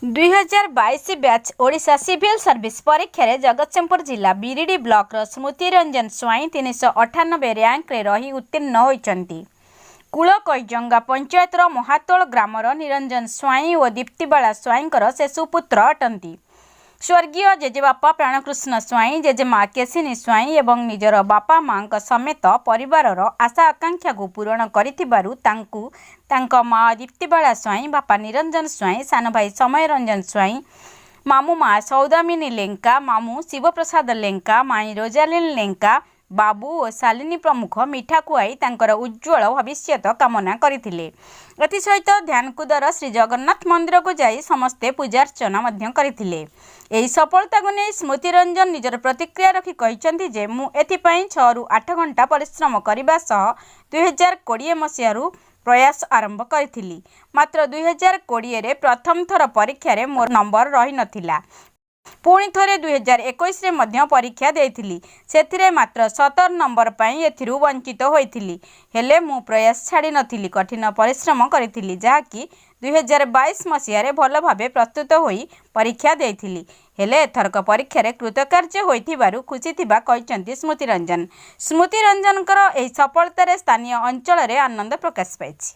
2022 batch Odisha civil service परीक्षा रे जगतसिंहपुर जिला बिरिडी ब्लॉक रो स्मृति रंजन स्वाई 398 रैंक रे रही उत्तीर्ण होइचंती। कुलकईजंगा पंचायत रो महातोल ग्राम रो निरंजन स्वाई और दीप्तिबाला स्वाईंकर से सुपुत्र अटंती। स्वर्गीय जेजेबापा प्राणकृष्ण स्वाई, जेजेमा केसिनी स्वाई एवं निजर बापा मां समेत परिवार आशा आकांक्षा को पूरण करिथिबारु तांकु तांका माँ दीप्तिबाला स्वाई, बापा निरंजन स्वाई, सान भाई समय रंजन स्वाई, मामू माँ सौदामिनी लेंका, मामू शिवप्रसाद लेंका, माई रोजालिन लेंका, बाबू और शालिनी प्रमुख मिठा खुआई तांकर उज्ज्वल भविष्य कामना करथिले। एथि सहित ध्यानकुदर श्री जगन्नाथ मंदिर को जाई समस्ते पूजार्चना मध्य करथिले। एही सफलता को नहीं स्मृति रंजन निजर प्रतिक्रिया रखी कहिसंती जे मु एथिपई 6 रु 8 घंटा परिश्रम करबा सह 2020 मसीहारू प्रयास आरंभ करथिली। मात्र 2020 रे प्रथम थर परीक्षा रे मोर नंबर रही नथिला। पुणी थरे 2021 रे मध्य परीक्षा देइथिली, सेथिरे मात्र 70 नंबर पई एथिरु वंचित होइथिली। हेले मु प्रयास छाड़ी नथिली, कठिन परिश्रम करिथिली, जाकी 2022 मसीह रे भल भाबे प्रस्तुत होई परीक्षा देइथिली। हेले एथरक परीक्षा रे कृतकार्य होइथिबारु खुशी थिबा कहिसंती स्मृति रंजन। स्मृति रंजनकर एही सफलता रे स्थानीय अंचल रे आनंद प्रकाश पाइछि।